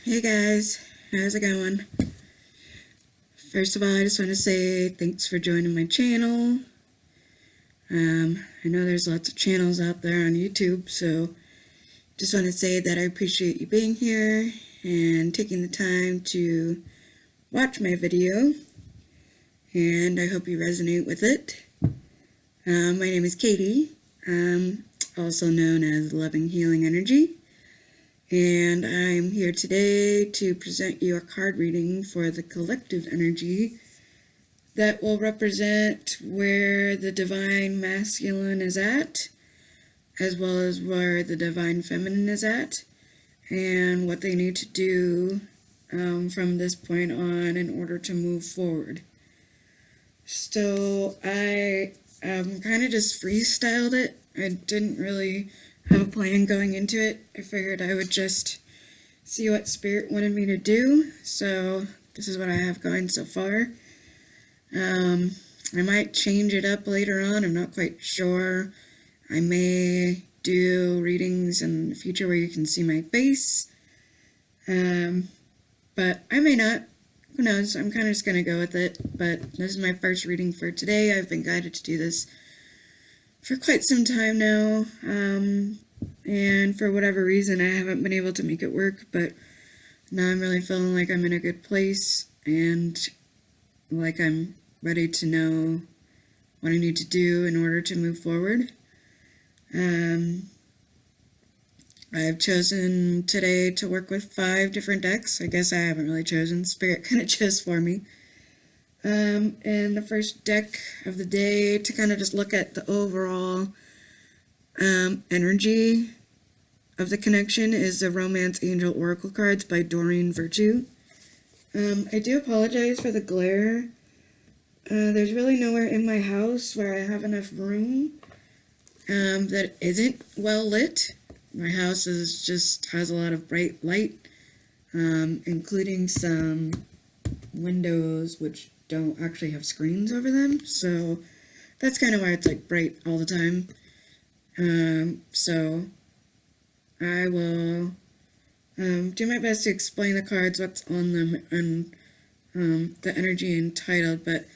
Hey guys, how's it going? First of all, I just want to say thanks for joining my channel. I know there's lots of channels out there on YouTube, so just want to say that I appreciate you being here and taking the time to watch my video, and I hope you resonate with it. My name is Katie, also known as Loving Healing Energy. And I'm here today to present you a card reading for the collective energy that will represent where the divine masculine is at, as well as where the divine feminine is at, and what they need to do from this point on in order to move forward. So I kind of just freestyled it. I didn't really have a plan going into it. I figured I would just see what Spirit wanted me to do. So this is what I have going so far. I might change it up later on. I'm not quite sure. I may do readings in the future where you can see my face. But I may not. Who knows? I'm kind of just going to go with it. But this is my first reading for today. I've been guided to do this for quite some time now, and for whatever reason I haven't been able to make it work, but now I'm really feeling like I'm in a good place and like I'm ready to know what I need to do in order to move forward. I've chosen today to work with 5 different decks. I guess I haven't really chosen. Spirit kind of chose for me. And the first deck of the day to kind of just look at the overall energy of the connection is the Romance Angel Oracle cards by Doreen Virtue. I do apologize for the glare. There's really nowhere in my house where I have enough room that isn't well lit. My house has a lot of bright light, including some windows which don't actually have screens over them, so that's kind of why it's like bright all the time. So I will do my best to explain the cards, what's on them, and the energy entitled, but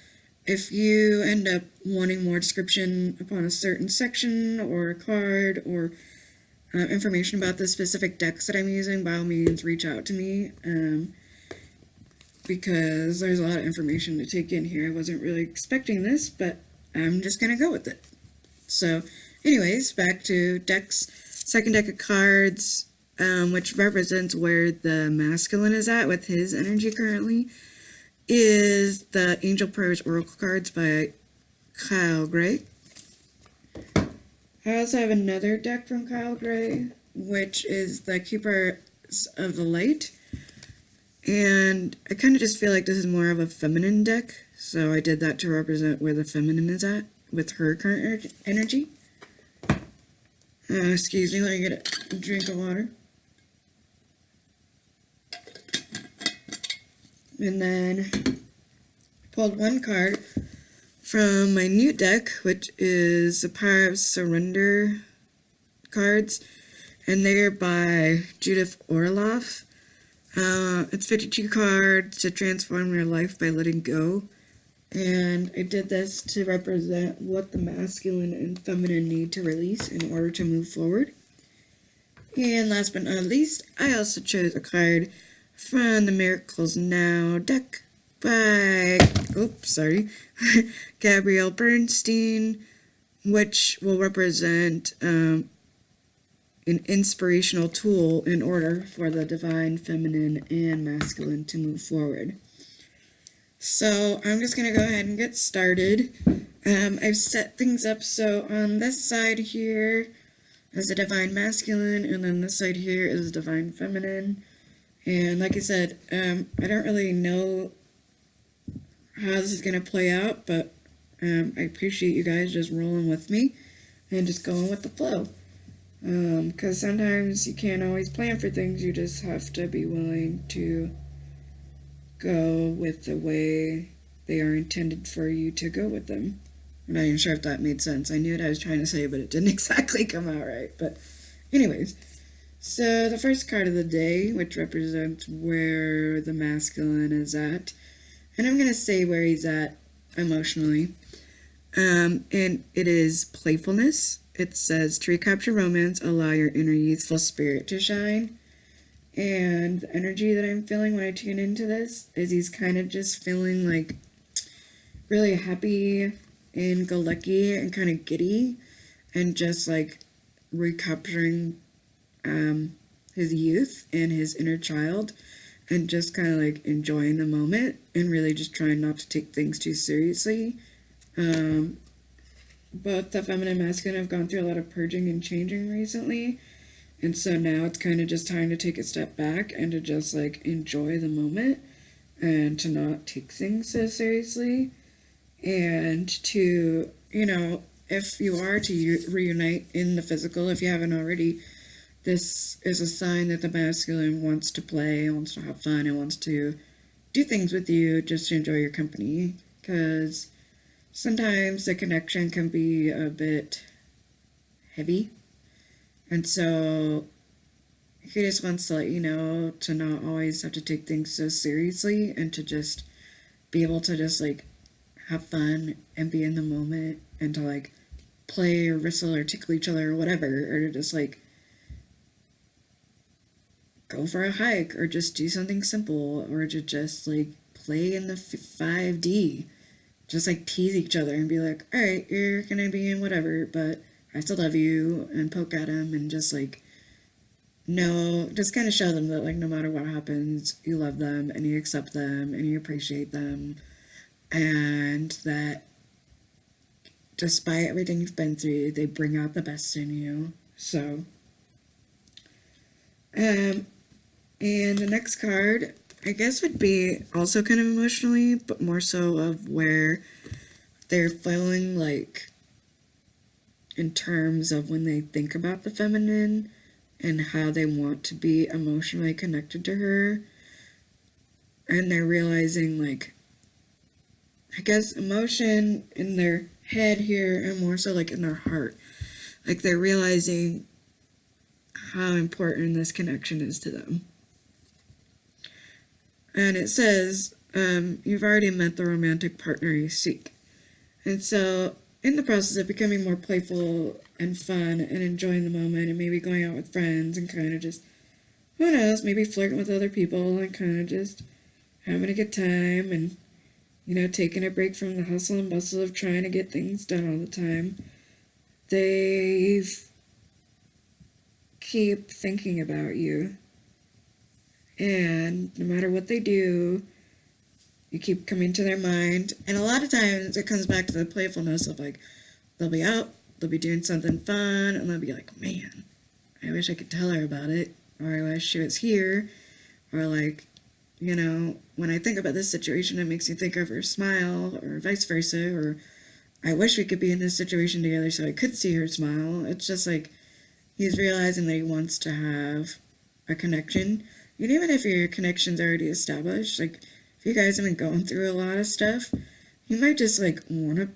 if you end up wanting more description upon a certain section or a card or information about the specific decks that I'm using, by all means reach out to me. Because there's a lot of information to take in here. I wasn't really expecting this, but I'm just going to go with it. So, anyways, back to decks. Second deck of cards, which represents where the masculine is at with his energy currently, is the Angel Prayers Oracle cards by Kyle Gray. I also have another deck from Kyle Gray, which is the Keepers of the Light. And I kind of just feel like this is more of a feminine deck, so I did that to represent where the feminine is at with her current energy. Excuse me, let me get a drink of water. And then pulled one card from my new deck, which is the Power of Surrender cards, and they're by Judith Orloff. It's 52 cards to transform your life by letting go, and I did this to represent what the masculine and feminine need to release in order to move forward. And last but not least, I also chose a card from the Miracles Now deck by, Gabrielle Bernstein, which will represent an inspirational tool in order for the divine feminine and masculine to move forward. So I'm just going to go ahead and get started. I've set things up so on this side here is the divine masculine, and then this side here is the divine feminine. And like I said, I don't really know how this is going to play out, but I appreciate you guys just rolling with me and just going with the flow. Because sometimes you can't always plan for things, you just have to be willing to go with the way they are intended for you to go with them. I'm not even sure if that made sense. I knew what I was trying to say, but it didn't exactly come out right. But anyways, So the first card of the day, which represents where the masculine is at, and I'm going to say where he's at emotionally. And it is playfulness. It says to recapture romance, allow your inner youthful spirit to shine. And the energy that I'm feeling when I tune into this is he's kind of just feeling like really happy and go lucky and kind of giddy and just like recapturing his youth and his inner child and just kind of like enjoying the moment and really just trying not to take things too seriously. Both the feminine and masculine have gone through a lot of purging and changing recently. And so now it's kind of just time to take a step back and to just like enjoy the moment and to not take things so seriously. And to, if you are to reunite in the physical, if you haven't already, this is a sign that the masculine wants to play, wants to have fun, and wants to do things with you just to enjoy your company. Because sometimes the connection can be a bit heavy. And so he just wants to let you know to not always have to take things so seriously and to just be able to just like have fun and be in the moment and to like play or wrestle or tickle each other or whatever, or to just like go for a hike or just do something simple or to just like play in the 5D. Just like tease each other and be like, all right, you're gonna be in whatever, but I still love you, and poke at them and just like, no, just kind of show them that like no matter what happens, you love them and you accept them and you appreciate them, and that despite everything you've been through, they bring out the best in you. So, and the next card, I guess, would be also kind of emotionally, but more so of where they're feeling like in terms of when they think about the feminine and how they want to be emotionally connected to her. And they're realizing, like, I guess emotion in their head here and more so like in their heart. Like they're realizing how important this connection is to them. And it says, you've already met the romantic partner you seek. And so, in the process of becoming more playful and fun and enjoying the moment and maybe going out with friends and kind of just, who knows, maybe flirting with other people and kind of just having a good time and, taking a break from the hustle and bustle of trying to get things done all the time, they keep thinking about you. And no matter what they do, you keep coming to their mind. And a lot of times it comes back to the playfulness of like, they'll be out, they'll be doing something fun, and they'll be like, man, I wish I could tell her about it. Or I wish she was here. Or like, when I think about this situation, it makes me think of her smile, or vice versa. Or I wish we could be in this situation together so I could see her smile. It's just like, he's realizing that he wants to have a connection. And even if your connection's already established, like, if you guys have been going through a lot of stuff, you might just, like, want to,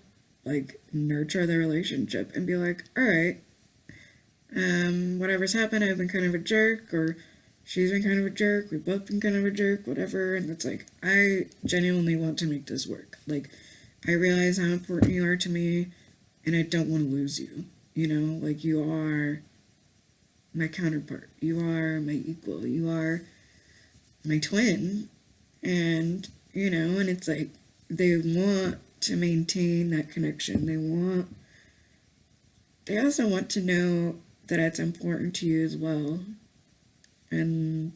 like, nurture the relationship and be like, alright, whatever's happened, I've been kind of a jerk, or she's been kind of a jerk, we've both been kind of a jerk, whatever, and it's like, I genuinely want to make this work. Like, I realize how important you are to me, and I don't want to lose you, like, you are my counterpart, you are my equal, you are my twin, and and it's like they want to maintain that connection. They also want to know that it's important to you as well. And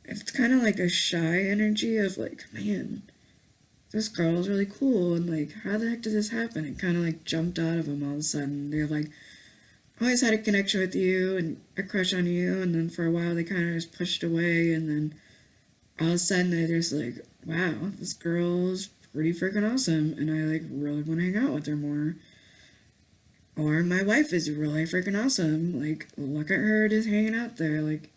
it's kind of like a shy energy of like, man, this girl is really cool, and like, how the heck did this happen? It kind of like jumped out of them all of a sudden. They're like, always had a connection with you and a crush on you, and then for a while they kind of just pushed away, and then all of a sudden they're just like, wow, this girl's pretty freaking awesome, and I like really want to hang out with her more. Or my wife is really freaking awesome, like, look at her just hanging out there, like,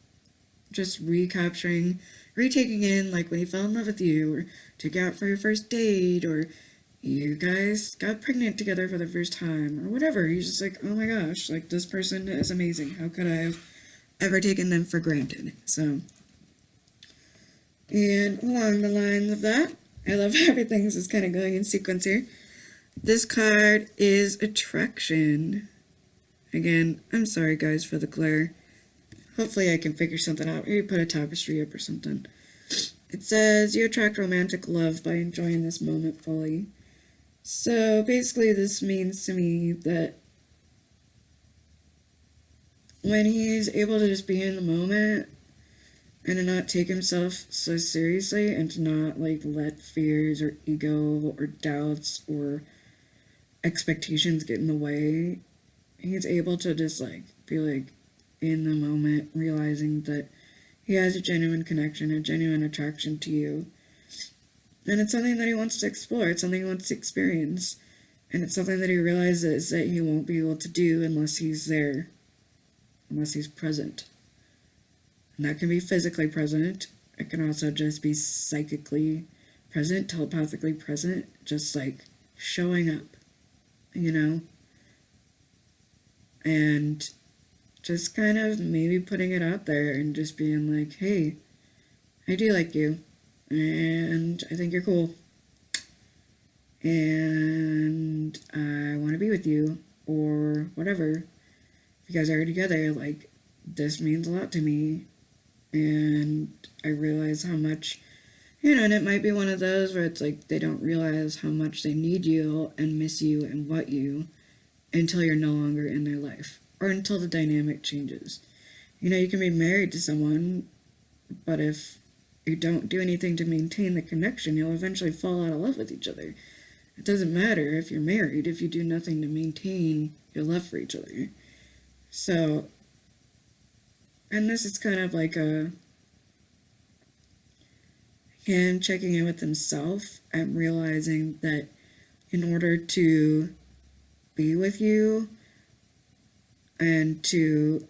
just retaking in, like, when he fell in love with you, or took you out for your first date, or you guys got pregnant together for the first time, or whatever. You're just like, oh my gosh, like, this person is amazing. How could I have ever taken them for granted. So, and along the lines of that, I love how everything's just kind of going in sequence here. This card is attraction. Again, I'm sorry guys for the glare. Hopefully I can figure something out. Maybe put a tapestry up or something. It says, you attract romantic love by enjoying this moment fully. So basically this means to me that when he's able to just be in the moment and to not take himself so seriously and to not like let fears or ego or doubts or expectations get in the way, he's able to just like be like in the moment, realizing that he has a genuine connection, a genuine attraction to you. And it's something that he wants to explore, it's something he wants to experience. And it's something that he realizes that he won't be able to do unless he's there, unless he's present. And that can be physically present. It can also just be psychically present, telepathically present, just like showing up, you know? And just kind of maybe putting it out there and just being like, hey, I do like you, and I think you're cool, and I want to be with you, or whatever. If you guys are together, like, this means a lot to me, and I realize how much, you know, and it might be one of those where it's like they don't realize how much they need you and miss you and want you until you're no longer in their life, or until the dynamic changes. You know, you can be married to someone, but if you don't do anything to maintain the connection, you'll eventually fall out of love with each other. It doesn't matter if you're married if you do nothing to maintain your love for each other. So, and this is kind of like a him checking in with himself and realizing that in order to be with you and to,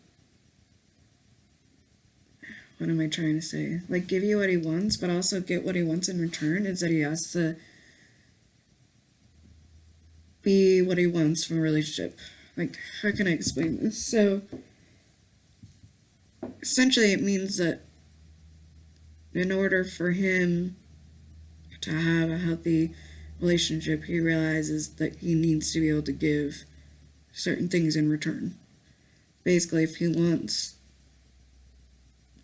what am I trying to say? Like, give you what he wants, but also get what he wants in return, is that he has to be what he wants from a relationship. Like, how can I explain this? So, essentially it means that in order for him to have a healthy relationship, he realizes that he needs to be able to give certain things in return. Basically, if he wants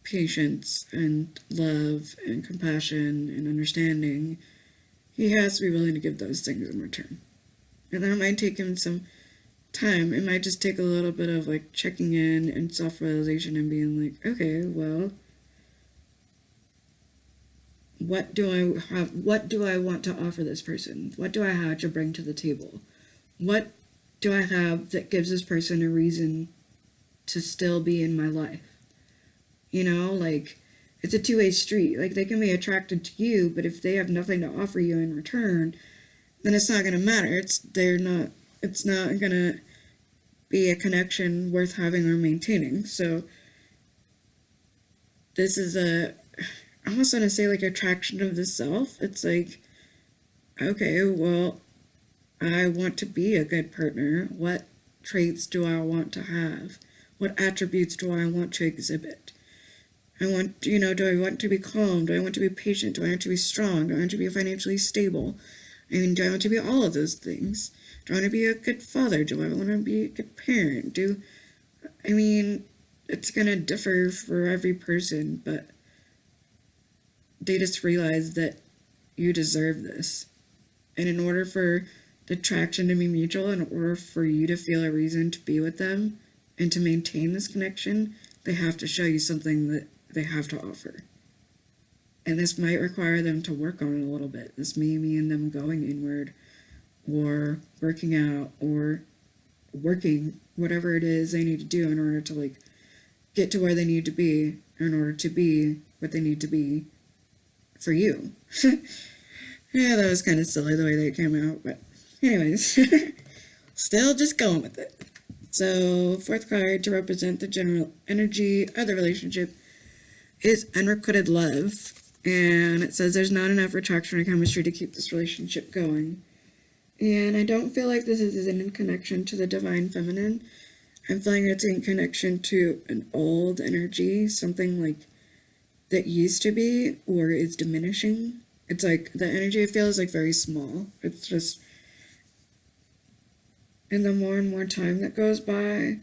patience and love and compassion and understanding, he has to be willing to give those things in return. And that might take him some time. It might just take a little bit of like checking in and self-realization and being like, okay, well, what do I have? What do I want to offer this person? What do I have to bring to the table? What do I have that gives this person a reason to still be in my life? You know, like, it's a two-way street. Like, they can be attracted to you, but if they have nothing to offer you in return, then it's not going to matter. It's not going to be a connection worth having or maintaining. So this is I almost want to say like attraction of the self. It's like, okay, well, I want to be a good partner. What traits do I want to have? What attributes do I want to exhibit? I want, do I want to be calm? Do I want to be patient? Do I want to be strong? Do I want to be financially stable? I mean, do I want to be all of those things? Do I want to be a good father? Do I want to be a good parent? It's going to differ for every person, but they just realize that you deserve this. And in order for the attraction to be mutual, in order for you to feel a reason to be with them and to maintain this connection, they have to show you something that they have to offer. And this might require them to work on it a little bit. This may mean them going inward or working out or working whatever it is they need to do in order to like get to where they need to be, in order to be what they need to be for you. Yeah, that was kind of silly the way that came out, but anyways, still just going with it. So, fourth card to represent the general energy of the relationship is unrequited love. And it says there's not enough attraction or chemistry to keep this relationship going. And I don't feel like this is in connection to the divine feminine. I'm feeling it's in connection to an old energy, something like that used to be or is diminishing. It's like the energy I feel is like very small. It's just, and the more and more time that goes by,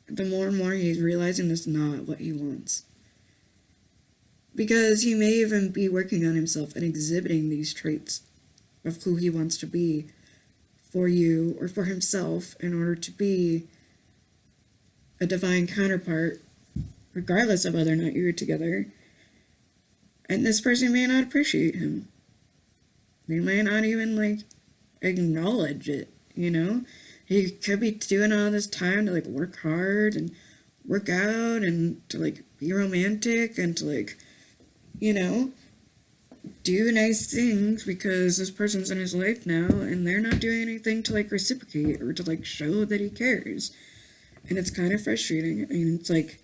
the more and more he's realizing it's not what he wants. Because he may even be working on himself and exhibiting these traits of who he wants to be for you or for himself in order to be a divine counterpart, regardless of whether or not you're together. And this person may not appreciate him. They might not even like acknowledge it, you know? He could be doing all this time to like work hard and work out and to like be romantic and to like, you know, do nice things because this person's in his life now and they're not doing anything to like reciprocate or to like show that he cares. And it's kind of frustrating. I mean, it's like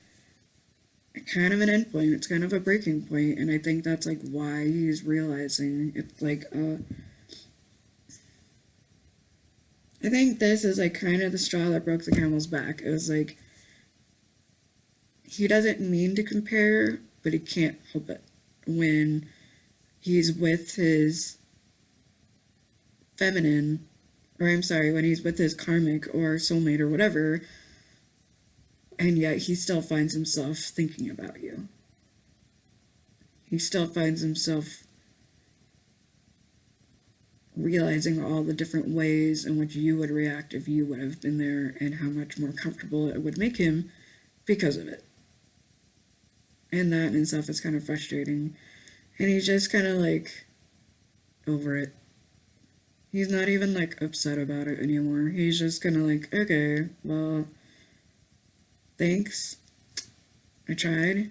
kind of an end point. It's kind of a breaking point, and I think that's like why he's realizing it's like I think this is like kind of the straw that broke the camel's back. It was like he doesn't mean to compare, but he can't help it when he's with his feminine, or I'm sorry, when he's with his karmic or soulmate or whatever, and yet he still finds himself thinking about you. He still finds himself realizing all the different ways in which you would react if you would have been there and how much more comfortable it would make him because of it. And that in itself is kind of frustrating. And he's just kind of like over it. He's not even like upset about it anymore. He's just kind of like, okay, well, thanks. I tried.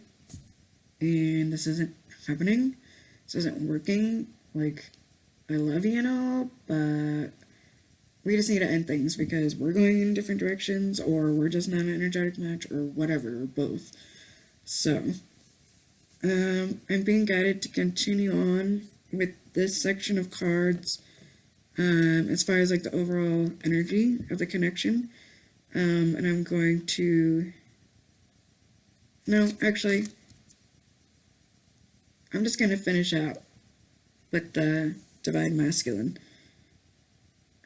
And this isn't happening. This isn't working. Like, I love you and all, but we just need to end things because we're going in different directions or we're just not an energetic match or whatever, or both. So, I'm being guided to continue on with this section of cards as far as like the overall energy of the connection. And I'm going to, no, actually, I'm just going to finish out with the divine masculine.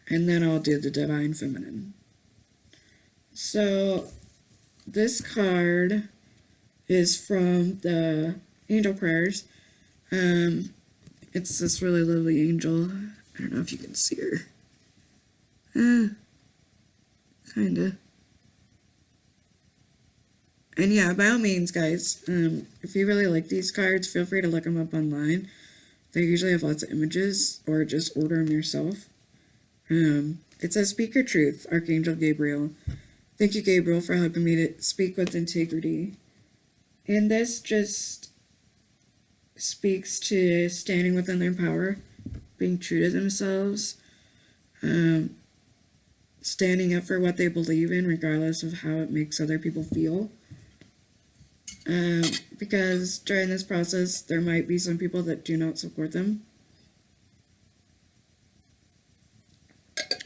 And then I'll do the divine feminine. So this card is from the angel prayers. It's this really lovely angel. I don't know if you can see her. Kinda. And yeah, by all means, guys, if you really like these cards, feel free to look them up online. They usually have lots of images, or just order them yourself. It says, "Speak your truth, Archangel Gabriel. Thank you, Gabriel, for helping me to speak with integrity." And this just speaks to standing within their power, being true to themselves, standing up for what they believe in, regardless of how it makes other people feel. Because during this process, there might be some people that do not support them,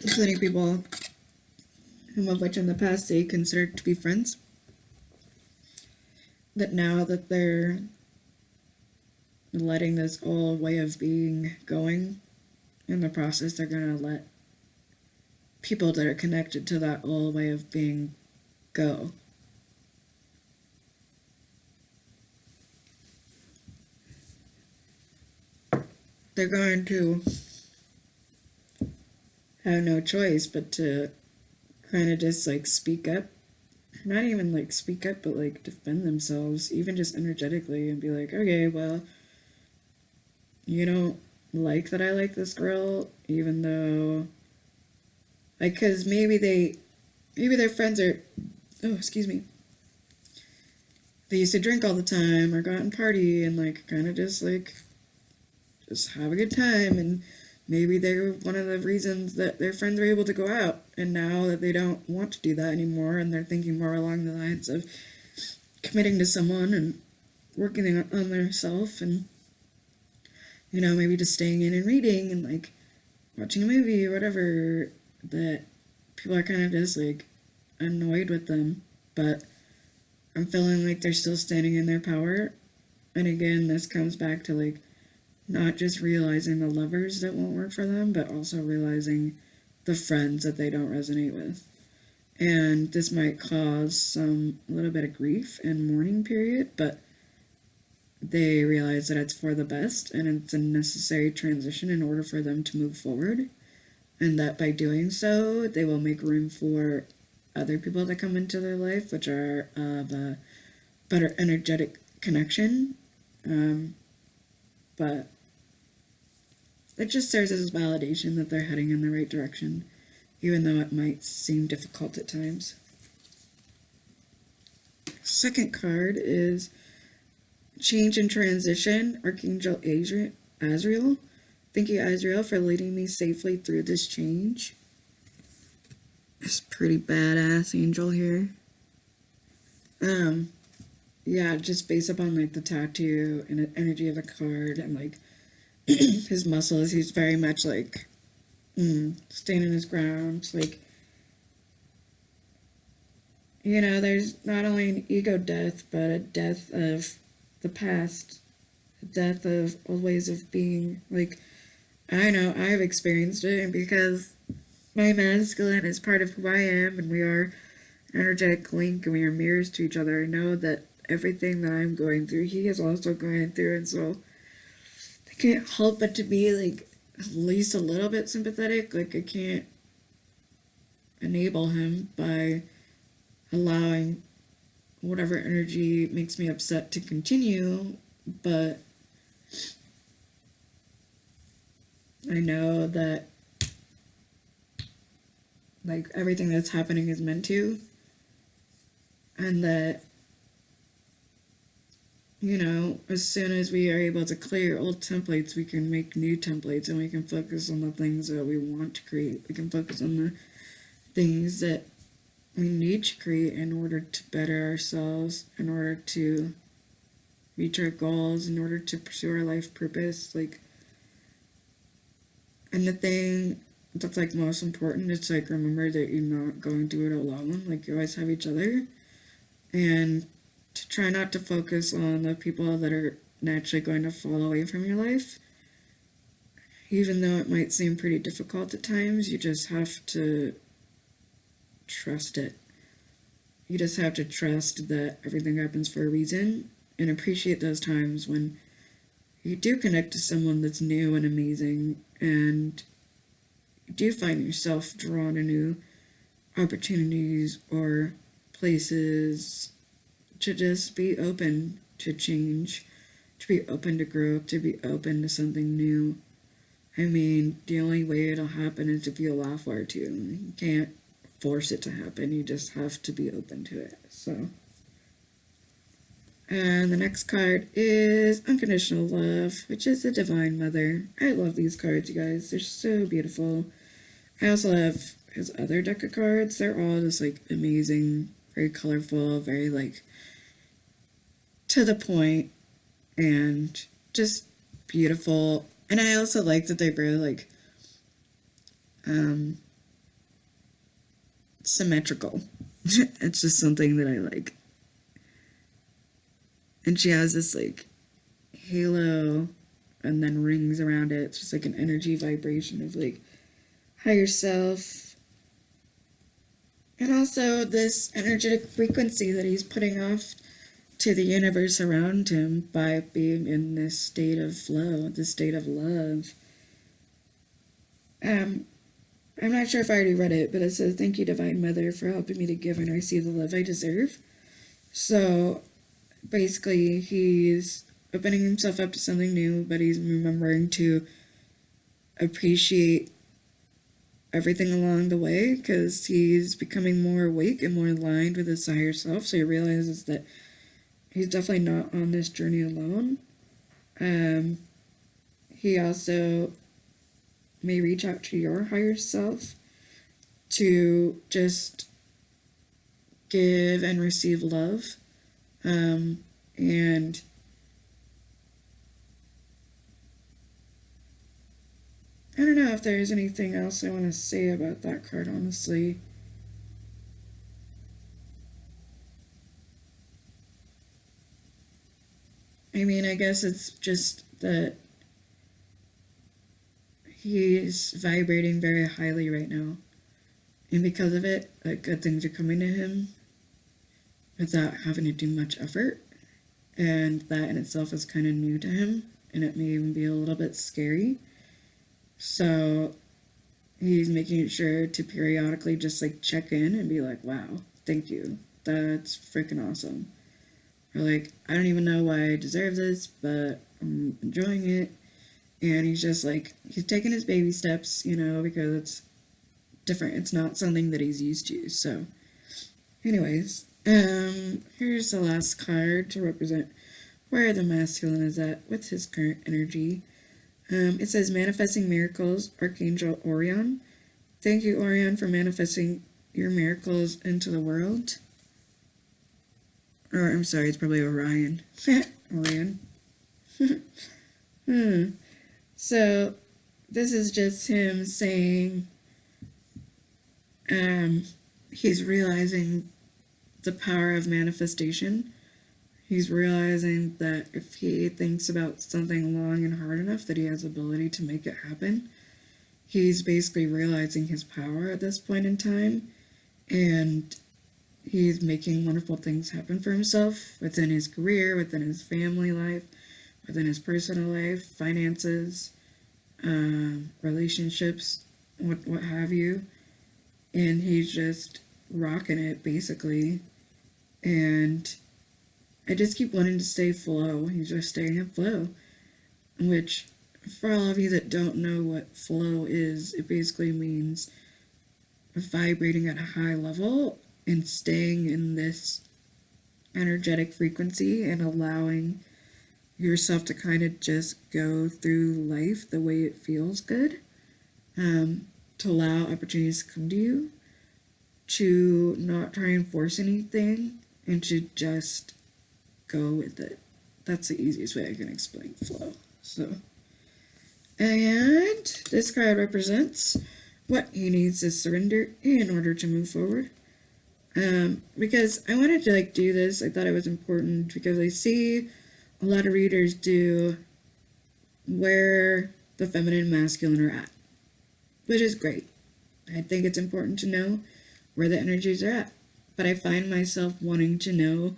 including people whom of which in the past they considered to be friends, that now that they're letting this old way of being going in the process, they're going to let people that are connected to that old way of being go. They're going to have no choice but to kind of just like speak up. Not even like speak up, but like defend themselves, even just energetically, and be like, okay, well, you don't like that I like this girl, even though, like, because maybe their friends are, oh, excuse me, they used to drink all the time or go out and party and like kind of just have a good time, and maybe they're one of the reasons that their friends are able to go out, and now that they don't want to do that anymore and they're thinking more along the lines of committing to someone and working on themselves, and you know, maybe just staying in and reading and like watching a movie or whatever, that people are kind of just like, annoyed with them, but I'm feeling like they're still standing in their power. And again, this comes back to like not just realizing the lovers that won't work for them, but also realizing the friends that they don't resonate with. And this might cause some a little bit of grief and mourning period, but they realize that it's for the best and it's a necessary transition in order for them to move forward. And that by doing so, they will make room for other people that come into their life, which are of a better energetic connection. But it just serves as validation that they're heading in the right direction, even though it might seem difficult at times. Second card is Change and Transition, Archangel Azrael. Thank you, Azrael, for leading me safely through this change. This pretty badass angel here. Yeah, just based upon like the tattoo and the energy of the card and like his muscles, he's very much like standing his ground. Like, you know, there's not only an ego death, but a death of the past, a death of old ways of being. Like, I know I've experienced it, and because my masculine is part of who I am, and we are an energetic link, and we are mirrors to each other, I know that everything that I'm going through, he is also going through, and so I can't help but to be like at least a little bit sympathetic. Like, I can't enable him by allowing whatever energy makes me upset to continue, but I know that like everything that's happening is meant to, and that, you know, as soon as we are able to clear old templates, we can make new templates, and we can focus on the things that we want to create. We can focus on the things that we need to create in order to better ourselves, in order to reach our goals, in order to pursue our life purpose. Like, and the thing that's like most important is like remember that you're not going through it alone. Like, you always have each other, and to try not to focus on the people that are naturally going to fall away from your life. Even though it might seem pretty difficult at times, you just have to trust it. You just have to trust that everything happens for a reason, and appreciate those times when you do connect to someone that's new and amazing, and you do find yourself drawn to new opportunities or places, to just be open to change, to be open to growth, to be open to something new. I mean, the only way it'll happen is if you allow for it to. You can't force it to happen. You just have to be open to it. So, and the next card is Unconditional Love, which is the Divine Mother. I love these cards, you guys. They're so beautiful. I also have his other deck of cards. They're all just like amazing, very colorful, very like to the point, and just beautiful. And I also like that they're very like symmetrical. It's just something that I like. And she has this like halo and then rings around it. It's just like an energy vibration of like higher self. And also this energetic frequency that he's putting off to the universe around him by being in this state of flow, this state of love. I'm not sure if I already read it, but it says, "Thank you, Divine Mother, for helping me to give and receive the love I deserve." So basically, he's opening himself up to something new, but he's remembering to appreciate everything along the way, because he's becoming more awake and more aligned with his higher self. So he realizes that he's definitely not on this journey alone. He also may reach out to your higher self to just give and receive love. And I don't know if there's anything else I want to say about that card, honestly. I mean, I guess it's just that he's vibrating very highly right now. And because of it, like, good things are coming to him without having to do much effort. And that in itself is kind of new to him. And it may even be a little bit scary. So he's making sure to periodically just like check in and be like, wow, thank you. That's freaking awesome. Or like, I don't even know why I deserve this, but I'm enjoying it. And he's just like, he's taking his baby steps, you know, because it's different. It's not something that he's used to. So, anyways, here's the last card to represent where the masculine is at with his current energy. It says manifesting miracles, Archangel Orion. Thank you, Orion, for manifesting your miracles into the world. Or, I'm sorry, it's probably Orion. Orion. So, this is just him saying he's realizing the power of manifestation. He's realizing that if he thinks about something long and hard enough, that he has the ability to make it happen. He's basically realizing his power at this point in time, and he's making wonderful things happen for himself within his career, within his family life, within his personal life, finances, relationships, what have you. And he's just rocking it, basically. And I just keep wanting to stay flow. He's just staying in flow. Which, for all of you that don't know what flow is, it basically means vibrating at a high level and staying in this energetic frequency and allowing yourself to kind of just go through life the way it feels good. To allow opportunities to come to you, to not try and force anything, and to just go with it. That's the easiest way I can explain flow. So, and this card represents what he needs to surrender in order to move forward. Because I wanted to like do this, I thought it was important because I see a lot of readers do where the feminine and masculine are at, which is great. I think it's important to know where the energies are at, but I find myself wanting to know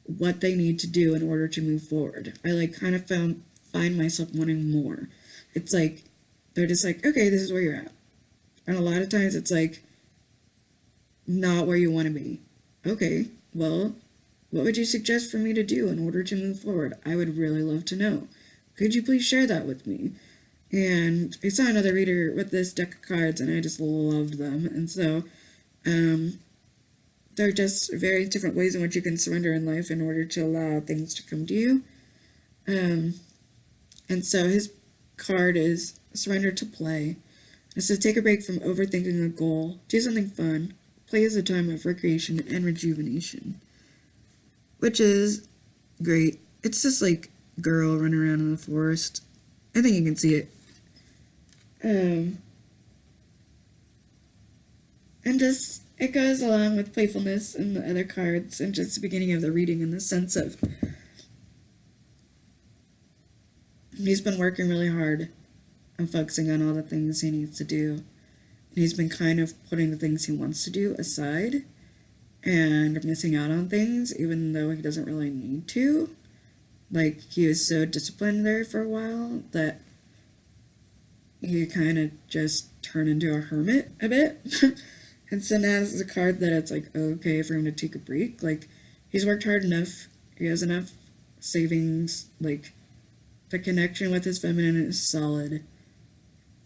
what they need to do in order to move forward. I like kind of find myself wanting more. It's like they're just like, okay, this is where you're at, and a lot of times it's like not where you want to be. Okay, well, what would you suggest for me to do in order to move forward? I would really love to know. Could you please share that with me? And I saw another reader with this deck of cards, and I just loved them. And so, they're just various different ways in which you can surrender in life in order to allow things to come to you. And so his card is surrender to play. It says take a break from overthinking a goal. Do something fun. Play is a time of recreation and rejuvenation. Which is great. It's just like girl running around in the forest. I think you can see it. And just, it goes along with playfulness and the other cards and just the beginning of the reading in the sense of he's been working really hard and focusing on all the things he needs to do. And he's been kind of putting the things he wants to do aside and missing out on things even though he doesn't really need to. Like, he was so disciplined there for a while that he kind of just turned into a hermit a bit. And so now this is a card that it's like okay for him to take a break. Like, he's worked hard enough. He has enough savings. Like, the connection with his feminine is solid.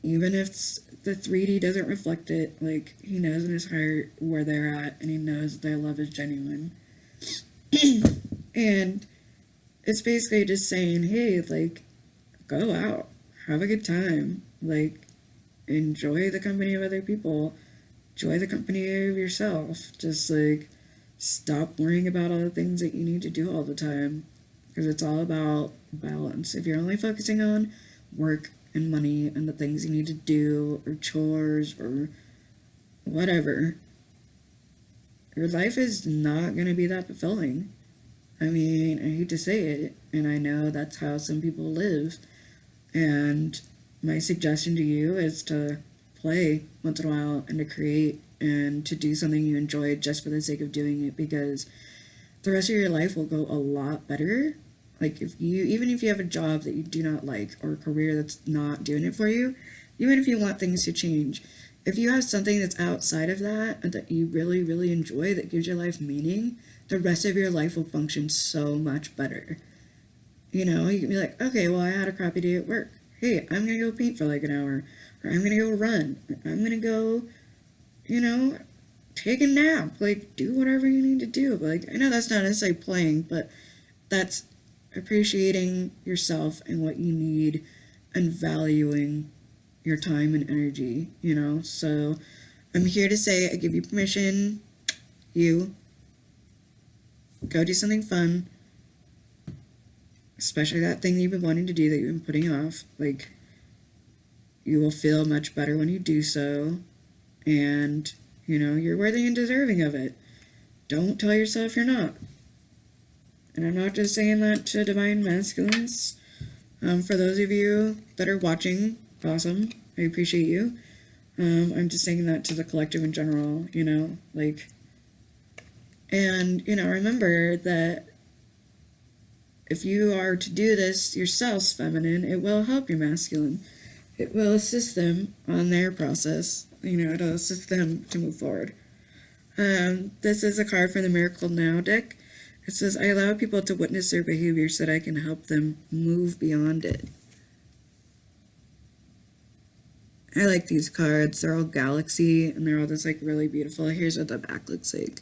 Even if the 3D doesn't reflect it, like, he knows in his heart where they're at, and he knows their love is genuine. And it's basically just saying, hey, like, go out, have a good time, like, enjoy the company of other people, enjoy the company of yourself, just, like, stop worrying about all the things that you need to do all the time, because it's all about balance. If you're only focusing on work and money and the things you need to do, or chores, or whatever, your life is not going to be that fulfilling. I mean, I hate to say it, and I know that's how some people live. And my suggestion to you is to play once in a while and to create and to do something you enjoy just for the sake of doing it, because the rest of your life will go a lot better. Like, if you, even if you have a job that you do not like or a career that's not doing it for you, even if you want things to change, if you have something that's outside of that and that you really, really enjoy, that gives your life meaning, the rest of your life will function so much better. You know, you can be like, okay, well, I had a crappy day at work. Hey, I'm going to go paint for like an hour. Or I'm going to go run. Or I'm going to go, you know, take a nap. Like, do whatever you need to do. But, like, I know that's not necessarily playing, but that's appreciating yourself and what you need and valuing your time and energy, you know? So I'm here to say I give you permission. You go do something fun, especially that thing you've been wanting to do that you've been putting off. Like, you will feel much better when you do so, and you know you're worthy and deserving of it. Don't tell yourself you're not. And I'm not just saying that to divine masculines. For those of you that are watching, awesome, I appreciate you. I'm just saying that to the collective in general, you know, like, and you know, remember that if you are to do this yourself, feminine, it will help your masculine. It will assist them on their process. You know, it'll assist them to move forward. This is a card from the Miracle Now deck. It says, I allow people to witness their behavior so that I can help them move beyond it. I like these cards. They're all galaxy, and they're all just, like, really beautiful. Here's what the back looks like.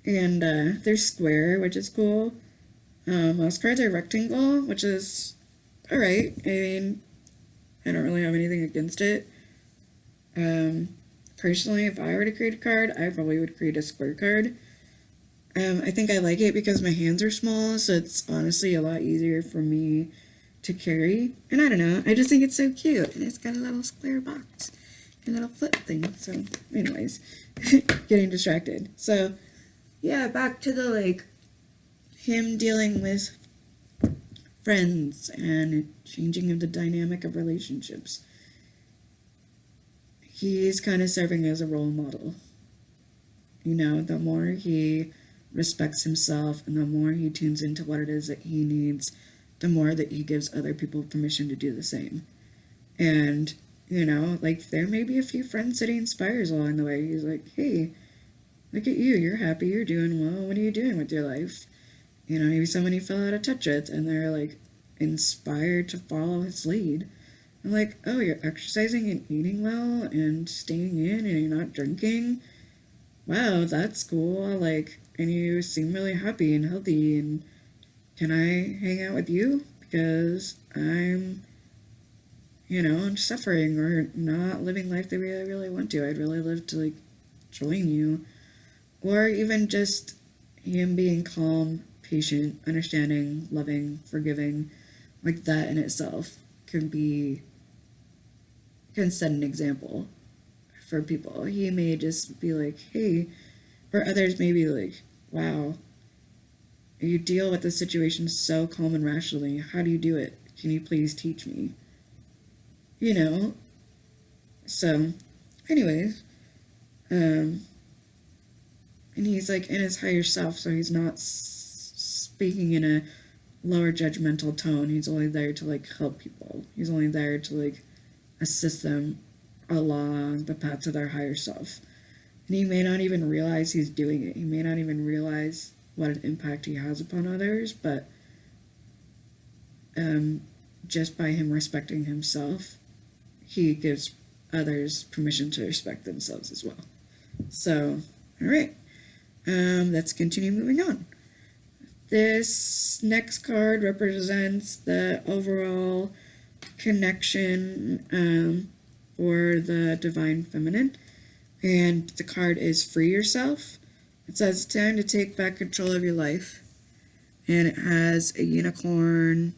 And they're square, which is cool. Most cards are rectangle, which is alright. I mean, I don't really have anything against it. Personally, if I were to create a card, I probably would create a square card. I think I like it because my hands are small, so it's honestly a lot easier for me to carry. And I don't know, I just think it's so cute. And it's got a little square box, a little flip thing. So, anyways, getting distracted. So, yeah, back to the, like, him dealing with friends and changing of the dynamic of relationships. He's kind of serving as a role model. You know, the more he respects himself and the more he tunes into what it is that he needs, the more that he gives other people permission to do the same. And, you know, like, there may be a few friends that he inspires along the way. He's like, hey, look at you, you're happy, you're doing well, what are you doing with your life? You know, maybe someone you fell out of touch with, and they're, like, inspired to follow his lead. I'm like, oh, you're exercising and eating well and staying in and you're not drinking? Wow, that's cool. Like, and you seem really happy and healthy, and can I hang out with you? Because I'm, you know, suffering or not living life the way I really want to. I'd really love to, like, join you. Or even just him being calm, patient, understanding, loving, forgiving. Like, that in itself can set an example for people. He may just be like, hey, or others may be like, wow, you deal with the situation so calm and rationally. How do you do it? Can you please teach me? You know? So, anyways, and he's like in his higher self, so he's not speaking in a lower judgmental tone. He's only there to, like, help people. He's only there to, like, assist them along the path to their higher self. And he may not even realize he's doing it. He may not even realize what an impact he has upon others, but just by him respecting himself, he gives others permission to respect themselves as well. So, all right, let's continue moving on. This next card represents the overall connection for the divine feminine, and the card is Free Yourself. It says it's time to take back control of your life, and it has a unicorn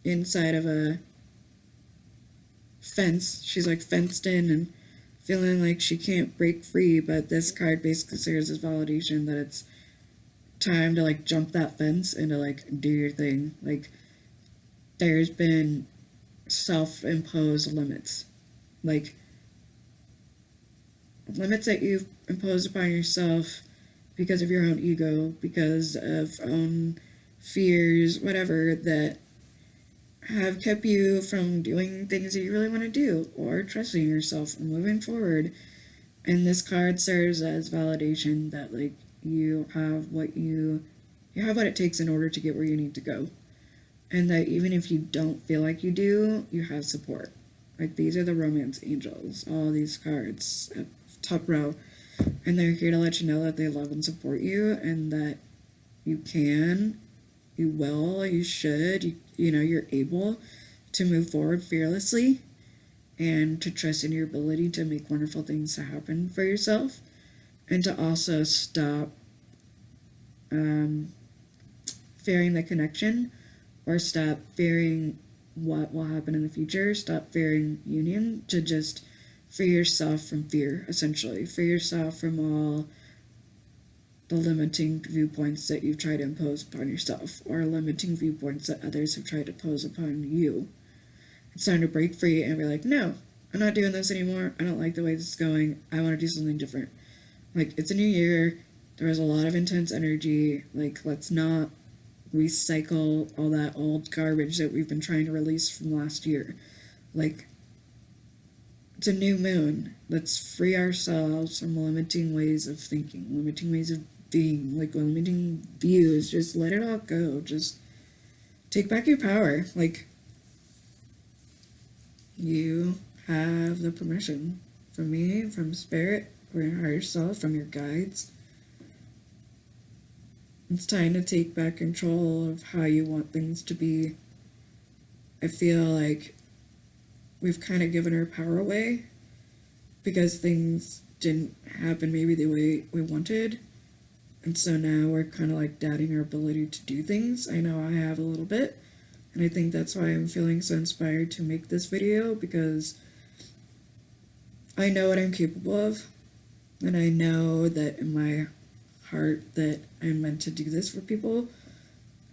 inside of a fence. She's, like, fenced in and feeling like she can't break free, but this card basically serves as validation that it's time to like jump that fence and to like do your thing. Like there's been self-imposed limits, like limits that you've imposed upon yourself because of your own ego, because of own fears, whatever, that have kept you from doing things that you really want to do or trusting yourself and moving forward. And this card serves as validation that like you have what it takes in order to get where you need to go. And that even if you don't feel like you do, you have support. Like these are the romance angels, all these cards at top row. And they're here to let you know that they love and support you and that you can, you will, you should, you're able to move forward fearlessly and to trust in your ability to make wonderful things to happen for yourself and to also stop fearing the connection or stop fearing what will happen in the future, stop fearing union, to just free yourself from fear, essentially. Free yourself from all the limiting viewpoints that you've tried to impose upon yourself or limiting viewpoints that others have tried to pose upon you. It's time to break free and be like, no, I'm not doing this anymore. I don't like the way this is going. I want to do something different. Like, it's a new year. There was a lot of intense energy. Like, let's not recycle all that old garbage that we've been trying to release from last year. Like, it's a new moon. Let's free ourselves from limiting ways of thinking, limiting ways of being, like limiting views. Just let it all go. Just take back your power. Like, you have the permission from me, from spirit, from your higher self, from your guides. It's time to take back control of how you want things to be. I feel like we've kind of given our power away because things didn't happen maybe the way we wanted. And so now we're kind of like doubting our ability to do things. I know I have a little bit. And I think that's why I'm feeling so inspired to make this video, because I know what I'm capable of. And I know that in my heart that I'm meant to do this for people.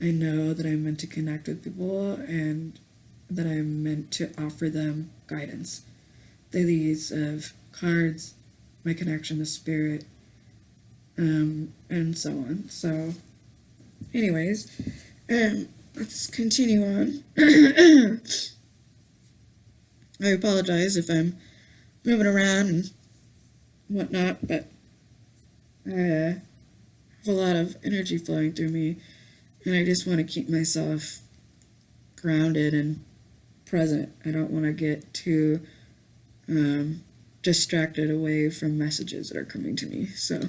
I know that I'm meant to connect with people and that I'm meant to offer them guidance. The use of cards, my connection to spirit, and so on. So, anyways, let's continue on. I apologize if I'm moving around and whatnot, but I have a lot of energy flowing through me, and I just want to keep myself grounded and present. I don't want to get too distracted away from messages that are coming to me. So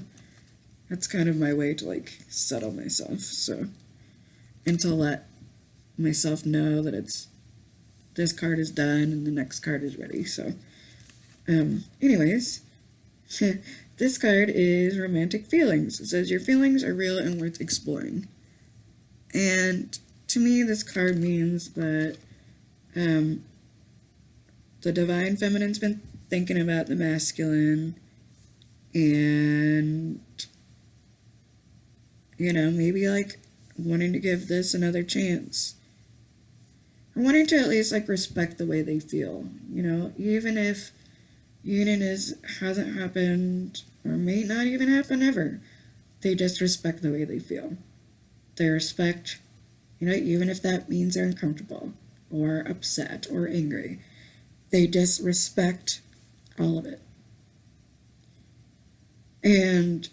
that's kind of my way to like settle myself. So, and to let myself know that this card is done and the next card is ready. So, anyways, this card is romantic feelings. It says your feelings are real and worth exploring. And to me, this card means that the divine feminine's been thinking about the masculine and, maybe like wanting to give this another chance. Or wanting to at least like respect the way they feel, even if union hasn't happened or may not even happen ever. They just respect the way they feel. They respect, even if that means they're uncomfortable or upset or angry. They just respect all of it. And,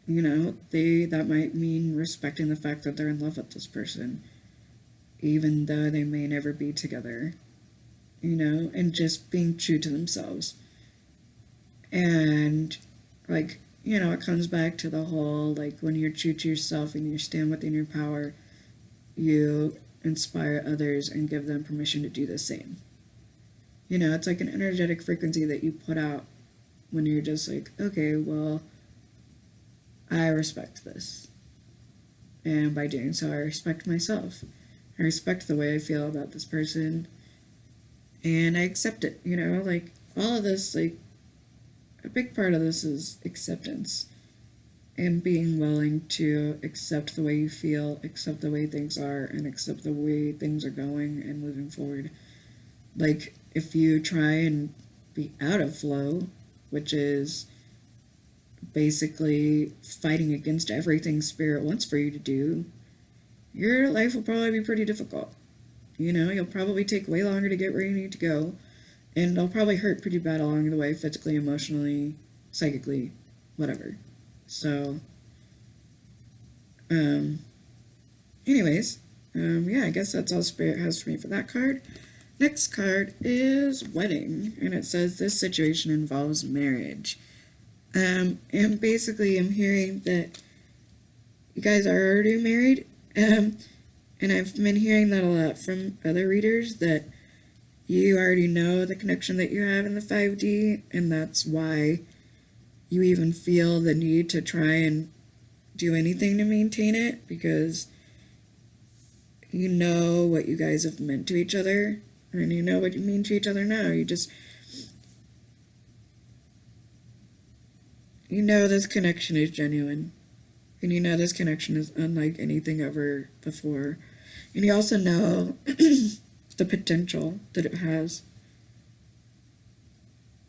that might mean respecting the fact that they're in love with this person, even though they may never be together, and just being true to themselves. And, it comes back to the whole, when you're true to yourself and you stand within your power, you inspire others and give them permission to do the same. It's like an energetic frequency that you put out when you're just like, okay, well, I respect this. And by doing so, I respect myself. I respect the way I feel about this person. And I accept it, all of this, like, a big part of this is acceptance and being willing to accept the way you feel, accept the way things are, and accept the way things are going and moving forward. Like, if you try and be out of flow, which is basically fighting against everything Spirit wants for you to do, your life will probably be pretty difficult. You know, you'll probably take way longer to get where you need to go, and it'll probably hurt pretty bad along the way, physically, emotionally, psychically, whatever. So, anyways, yeah, I guess that's all Spirit has for me for that card. Next card is Wedding, and it says this situation involves marriage. And basically I'm hearing that you guys are already married, and I've been hearing that a lot from other readers, that you already know the connection that you have in the 5D, and that's why you even feel the need to try and do anything to maintain it, because you know what you guys have meant to each other, and you know what you mean to each other now. You know this connection is genuine, and you know this connection is unlike anything ever before, and you also know the potential that it has.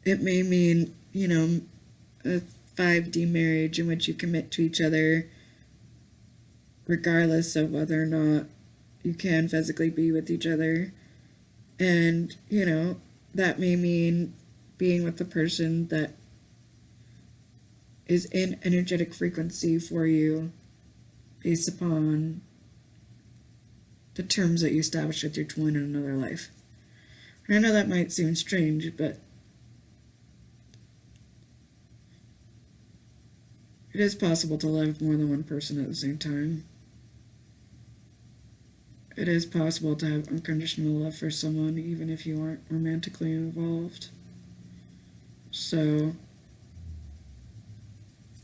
It may mean, you know, a 5D marriage in which you commit to each other regardless of whether or not you can physically be with each other. And, you know, that may mean being with the person that is in energetic frequency for you based upon the terms that you establish with your twin in another life. And I know that might seem strange, but it is possible to love more than one person at the same time. It is possible to have unconditional love for someone even if you aren't romantically involved. So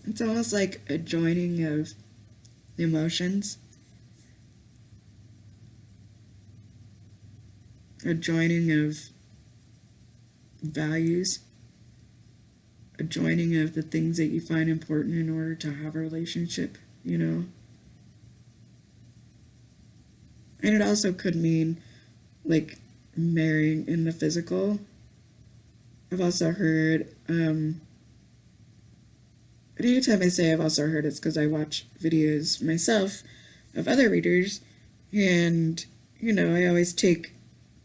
it's almost like a joining of the emotions, a joining of values, a joining of the things that you find important in order to have a relationship, you know. And it also could mean, like, marrying in the physical. I've also heard, and anytime I say I've also heard, it's because I watch videos myself of other readers, and, you know, I always take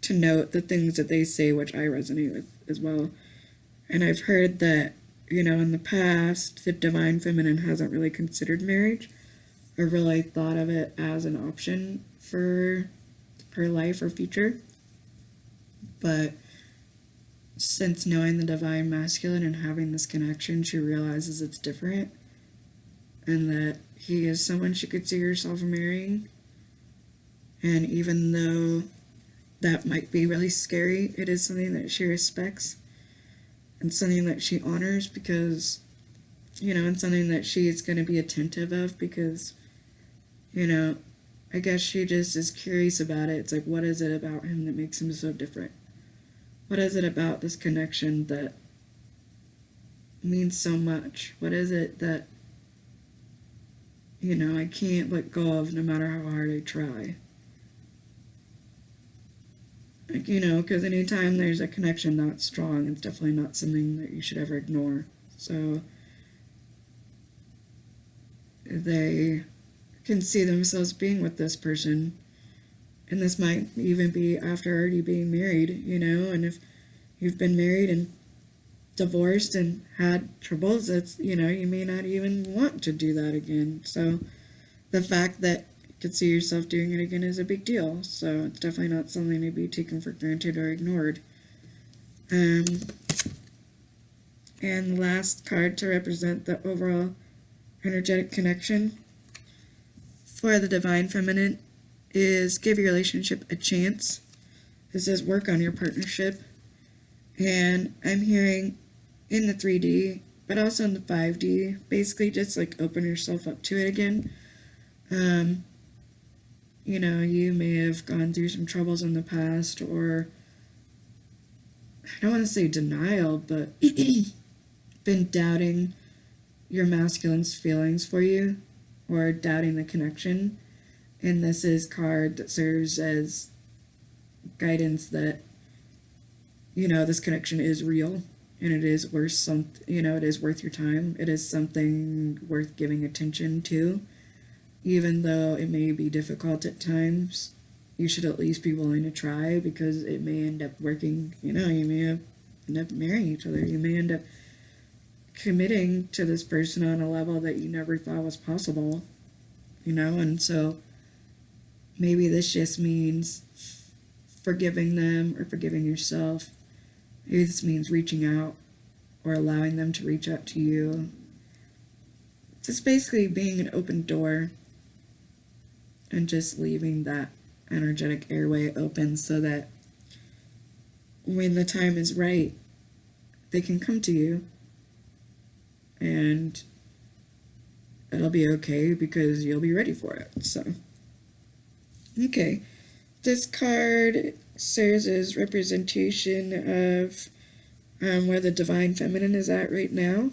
to note the things that they say, which I resonate with as well. And I've heard that, you know, in the past, the Divine Feminine hasn't really considered marriage or really thought of it as an option for her life or future. But since knowing the Divine Masculine and having this connection, she realizes it's different, and that he is someone she could see herself marrying. And even though that might be really scary, it is something that she respects and something that she honors, because, you know, and something that she's going to be attentive of, because, you know, I guess she just is curious about it. It's like, what is it about him that makes him so different? What is it about this connection that means so much? What is it that, you know, I can't let go of no matter how hard I try? Like, you know, because anytime there's a connection that strong, it's definitely not something that you should ever ignore. So they can see themselves being with this person, and this might even be after already being married, you know. And if you've been married and divorced and had troubles, it's, you know, you may not even want to do that again. So the fact that you could see yourself doing it again is a big deal. So it's definitely not something to be taken for granted or ignored. And the last card to represent the overall energetic connection for the Divine Feminine is give your relationship a chance. This is work on your partnership. And I'm hearing in the 3D, but also in the 5D, basically just like open yourself up to it again. You know, you may have gone through some troubles in the past, or I don't want to say denial, but been doubting your masculine's feelings for you, or doubting the connection. And this is card that serves as guidance that, this connection is real, and it is worth it is worth your time. It is something worth giving attention to. Even though it may be difficult at times, you should at least be willing to try, because it may end up working. You may end up marrying each other. You may end up committing to this person on a level that you never thought was possible. And so maybe this just means forgiving them or forgiving yourself. Maybe this means reaching out or allowing them to reach out to you. Just basically being an open door and just leaving that energetic airway open so that when the time is right, they can come to you, and it'll be okay because you'll be ready for it. So, okay. This card serves as representation of where the divine feminine is at right now.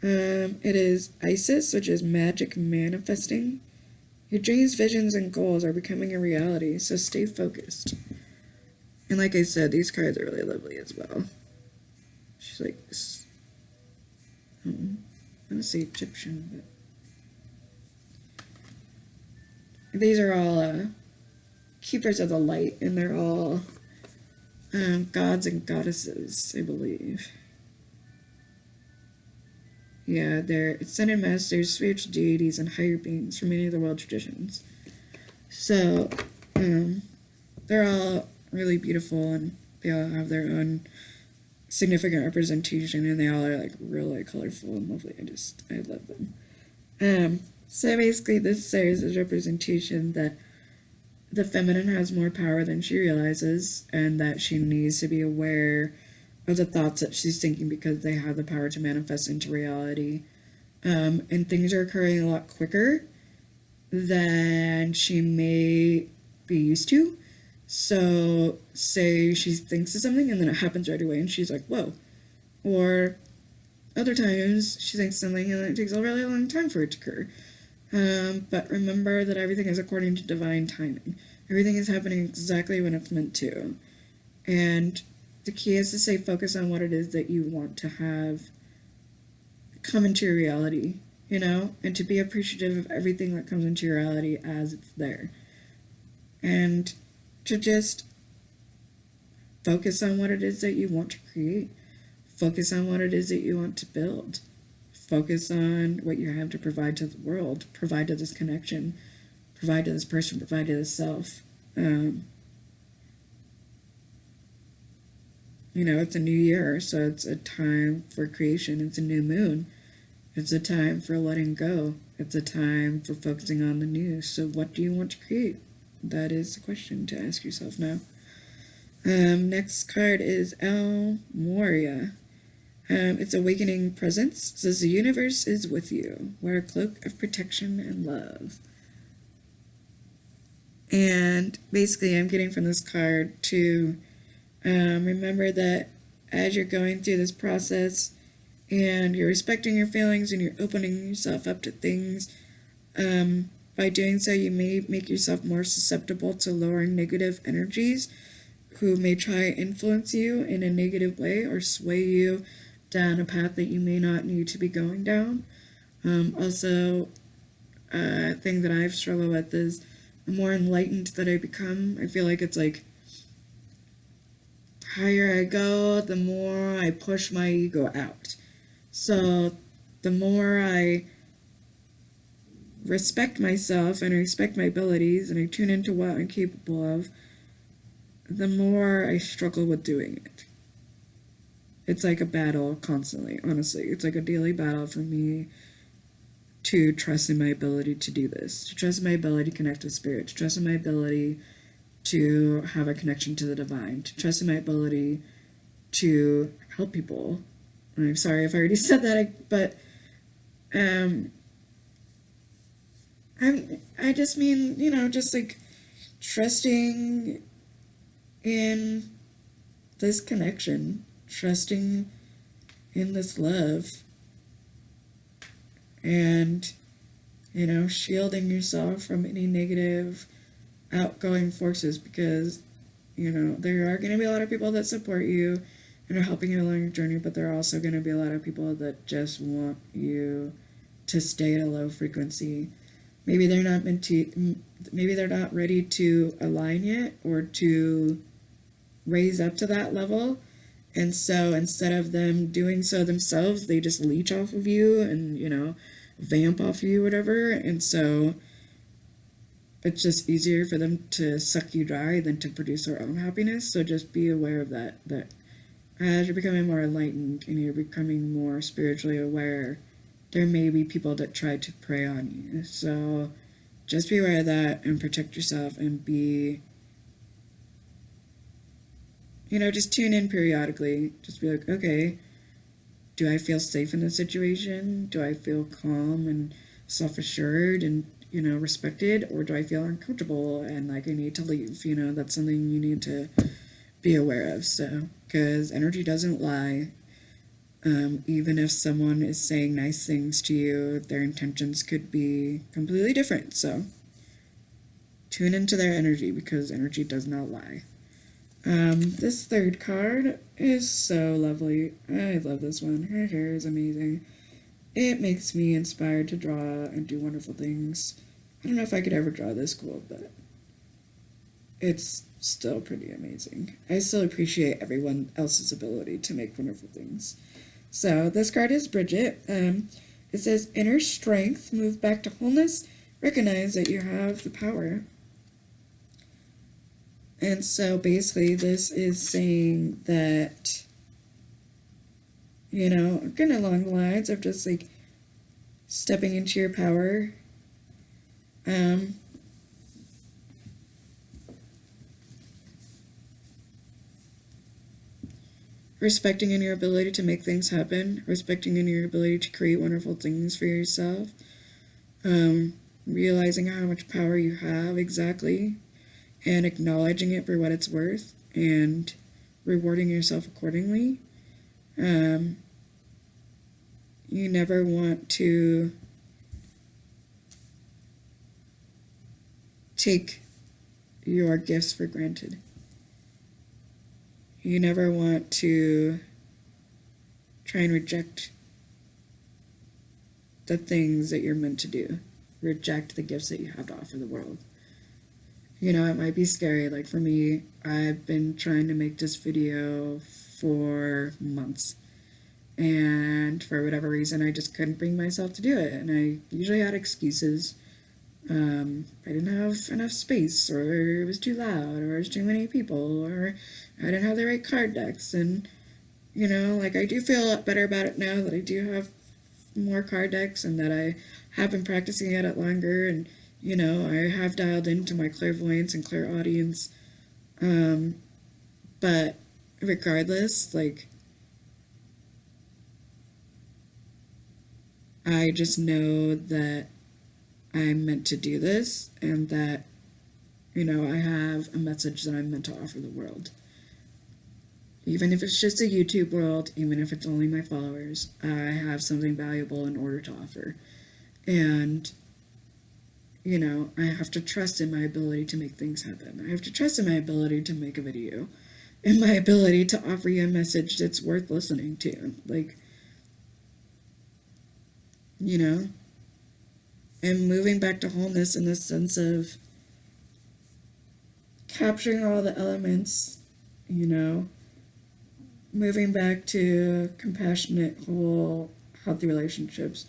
It is Isis, which is magic manifesting. Your dreams, visions, and goals are becoming a reality, so stay focused. And like I said, these cards are really lovely as well. She's like this. I'm going to say Egyptian, but these are all keepers of the light, and they're all gods and goddesses, I believe. Yeah, they're ascended masters, spiritual deities, and higher beings from many of the world traditions. So, they're all really beautiful, and they all have their own significant representation, and they all are like really colorful and lovely. I love them. So basically, this serves as representation that the feminine has more power than she realizes, and that she needs to be aware of the thoughts that she's thinking, because they have the power to manifest into reality. And things are occurring a lot quicker than she may be used to. So, say she thinks of something and then it happens right away and she's like, whoa. Or other times she thinks something and it takes a really long time for it to occur. But remember that everything is according to divine timing. Everything is happening exactly when it's meant to. And the key is to stay focused on what it is that you want to have come into your reality, and to be appreciative of everything that comes into your reality as it's there. And to just focus on what it is that you want to create. Focus on what it is that you want to build. Focus on what you have to provide to the world, provide to this connection, provide to this person, provide to this self. It's a new year, so it's a time for creation. It's a new moon. It's a time for letting go. It's a time for focusing on the new. So what do you want to create? That is the question to ask yourself now. Next card is El Moria. It's Awakening Presence. It says, the universe is with you. Wear a cloak of protection and love. And basically, I'm getting from this card to remember that as you're going through this process and you're respecting your feelings and you're opening yourself up to things, by doing so, you may make yourself more susceptible to lowering negative energies who may try and influence you in a negative way or sway you down a path that you may not need to be going down. Also, a thing that I've struggled with is the more enlightened that I become, I feel like it's like higher I go, the more I push my ego out. So the more I respect myself and I respect my abilities and I tune into what I'm capable of, the more I struggle with doing it. It's like a battle constantly, honestly. It's like a daily battle for me to trust in my ability to do this, to trust in my ability to connect with spirit, to trust in my ability to have a connection to the divine, to trust in my ability to help people. And I'm sorry if I already said that, but I just mean, just like trusting in this connection, trusting in this love, and, shielding yourself from any negative outgoing forces, because, there are going to be a lot of people that support you and are helping you along your journey, but there are also going to be a lot of people that just want you to stay at a low frequency. Maybe they're not meant to, maybe they're not ready to align yet or to raise up to that level. And so instead of them doing so themselves, they just leech off of you and, vamp off you, whatever. And so it's just easier for them to suck you dry than to produce their own happiness. So just be aware of that as you're becoming more enlightened and you're becoming more spiritually aware, there may be people that try to prey on you. So just be aware of that and protect yourself and be, just tune in periodically. Just be like, okay, do I feel safe in this situation? Do I feel calm and self-assured and, respected? Or do I feel uncomfortable and like I need to leave? That's something you need to be aware of. So, because energy doesn't lie. Even if someone is saying nice things to you, their intentions could be completely different. So tune into their energy, because energy does not lie. This third card is so lovely. I love this one. Her hair is amazing. It makes me inspired to draw and do wonderful things. I don't know if I could ever draw this cool, but it's still pretty amazing. I still appreciate everyone else's ability to make wonderful things. So this card is Bridget. It says, inner strength, move back to wholeness, recognize that you have the power. And so basically this is saying that, kind of along the lines of just like stepping into your power. Respecting in your ability to make things happen, respecting in your ability to create wonderful things for yourself, realizing how much power you have exactly, and acknowledging it for what it's worth, and rewarding yourself accordingly. You never want to take your gifts for granted. You never want to try and reject the things that you're meant to do. Reject the gifts that you have to offer the world. It might be scary. Like for me, I've been trying to make this video for months. And for whatever reason, I just couldn't bring myself to do it. And I usually had excuses. I didn't have enough space, or it was too loud, or there's too many people, or I didn't have the right card decks. And, I do feel a lot better about it now that I do have more card decks and that I have been practicing at it longer. And, I have dialed into my clairvoyance and clairaudience. But regardless, I just know that I'm meant to do this, and that, I have a message that I'm meant to offer the world. Even if it's just a YouTube world, even if it's only my followers, I have something valuable in order to offer. And, I have to trust in my ability to make things happen. I have to trust in my ability to make a video, and my ability to offer you a message that's worth listening to. And moving back to wholeness in the sense of capturing all the elements, moving back to compassionate, whole, healthy relationships,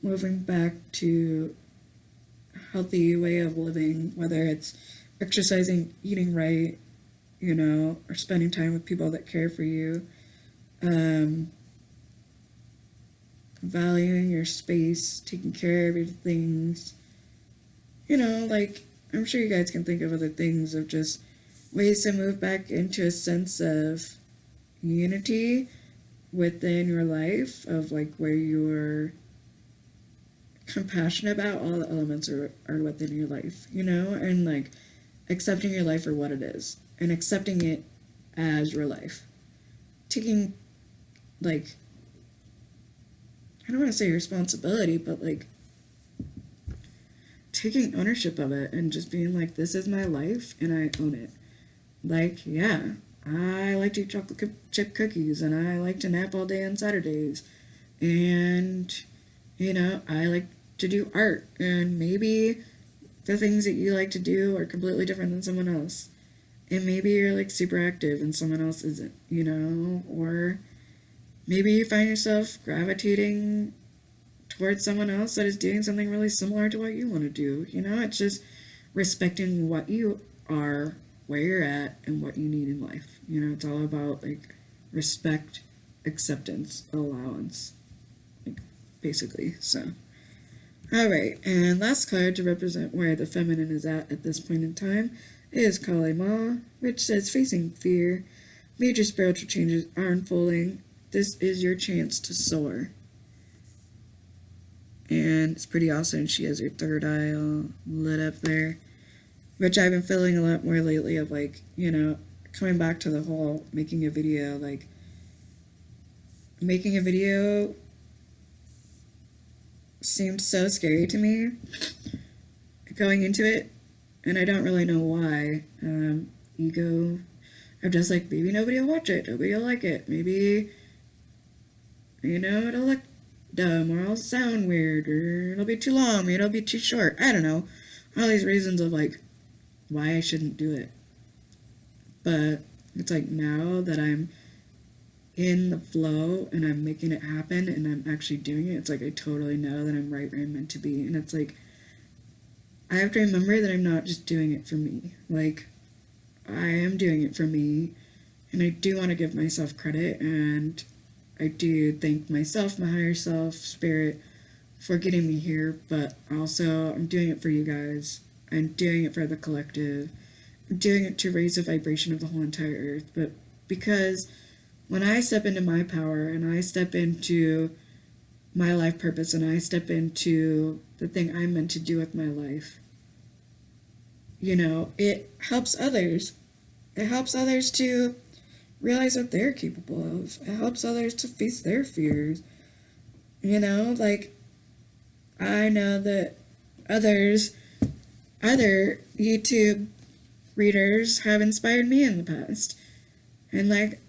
moving back to a healthy way of living, whether it's exercising, eating right, or spending time with people that care for you, valuing your space, taking care of your things. I'm sure you guys can think of other things of just ways to move back into a sense of unity within your life, of where you're compassionate about all the elements are within your life, and accepting your life for what it is and accepting it as your life. taking, like, I don't want to say responsibility, but like taking ownership of it and just being like, this is my life and I own it. Like, yeah, I like to eat chocolate chip cookies and I like to nap all day on Saturdays. And, you know, I like to do art. And maybe the things that you like to do are completely different than someone else. And maybe you're like super active and someone else isn't, you know? Or maybe you find yourself gravitating towards someone else that is doing something really similar to what you want to do. You know, it's just respecting what you are, where you're at, and what you need in life. You know, it's all about like respect, acceptance, allowance, like, basically. So, all right, and last card to represent where the feminine is at this point in time is Kali Ma, which says facing fear, major spiritual changes are unfolding. This is your chance to soar. And it's pretty awesome. She has her third eye all lit up there, which I've been feeling a lot more lately of, like, you know, coming back to the whole making a video, like, making a video seemed so scary to me going into it, and I don't really know why. Ego, I'm just like, maybe nobody will watch it, nobody will like it, maybe, you know, it'll look dumb, or I'll sound weird, or it'll be too long, maybe it'll be too short, I don't know, all these reasons of like why I shouldn't do it. But it's like, now that I'm in the flow and I'm making it happen and I'm actually doing it, it's like I totally know that I'm right where I'm meant to be. And it's like, I have to remember that I'm not just doing it for me. Like, I am doing it for me, and I do want to give myself credit, and I do thank myself, my higher self, spirit, for getting me here, but also I'm doing it for you guys. I'm doing it for the collective. I'm doing it to raise the vibration of the whole entire earth. But because when I step into my power and I step into my life purpose and I step into the thing I'm meant to do with my life, you know, it helps others. It helps others to realize what they're capable of. It helps others to face their fears. You know, like, I know that other YouTube readers have inspired me in the past. And like,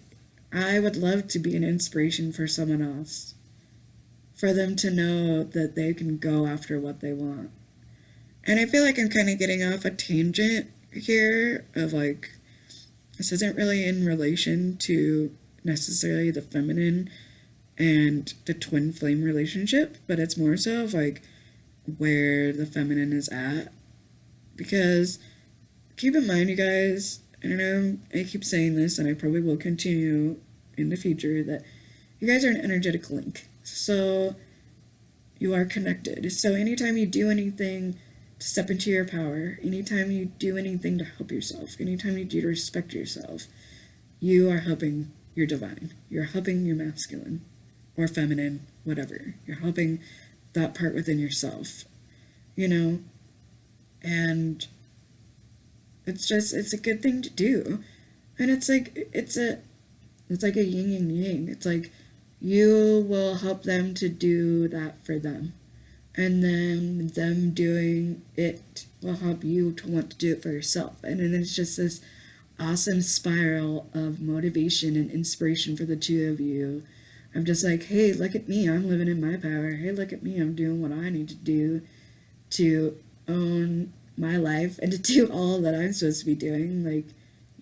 I would love to be an inspiration for someone else. For them to know that they can go after what they want. And I feel like I'm kind of getting off a tangent here of like, this isn't really in relation to necessarily the feminine and the twin flame relationship, but it's more so of like where the feminine is at. Because keep in mind, you guys, I know I keep saying this and I probably will continue in the future, that you guys are an energetic link. So you are connected. So anytime you do anything to step into your power, anytime you do anything to help yourself, anytime you do to respect yourself, you are helping your divine. You're helping your masculine or feminine, whatever. You're helping that part within yourself, you know? And it's a good thing to do. And it's like a yin and yang. It's like, you will help them to do that for them. And then them doing it will help you to want to do it for yourself. And then it's just this awesome spiral of motivation and inspiration for the two of you. I'm just like, hey, look at me, I'm living in my power. Hey, look at me, I'm doing what I need to do to own my life and to do all that I'm supposed to be doing. Like,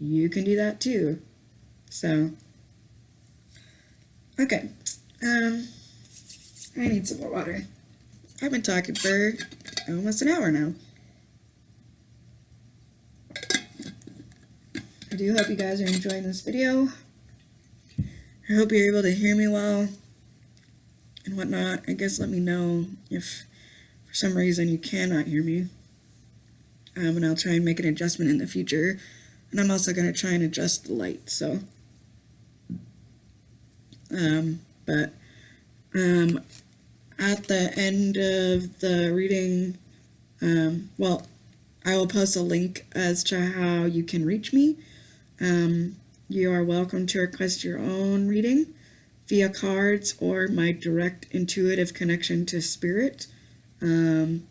you can do that too. So, okay. I need some more water. I've been talking for almost an hour now. I do hope you guys are enjoying this video. I hope you're able to hear me well and whatnot. I guess let me know if for some reason you cannot hear me. And I'll try and make an adjustment in the future. And I'm also going to try and adjust the light, so. At the end of the reading, I will post a link as to how you can reach me. You are welcome to request your own reading via cards or my direct intuitive connection to spirit, and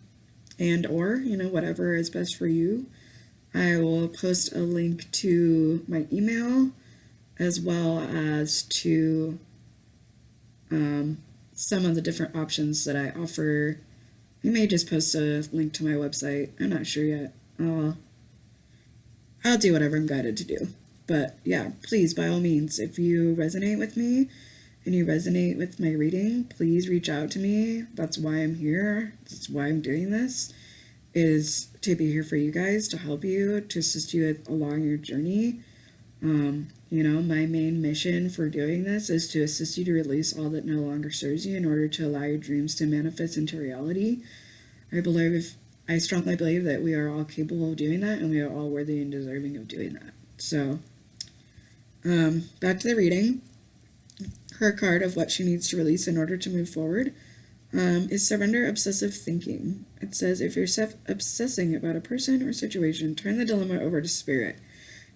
or, whatever is best for you. I will post a link to my email as well as to some of the different options that I offer. I may just post a link to my website. I'm not sure yet. I'll do whatever I'm guided to do. But yeah, please, by all means, if you resonate with me and you resonate with my reading, please reach out to me. That's why I'm here. That's why I'm doing this, is to be here for you guys, to help you, to assist you along your journey. My main mission for doing this is to assist you to release all that no longer serves you in order to allow your dreams to manifest into reality. I strongly believe that we are all capable of doing that, and we are all worthy and deserving of doing that. So, back to the reading. Her card of what she needs to release in order to move forward is surrender obsessive thinking. It says, if you're obsessing about a person or situation, turn the dilemma over to spirit.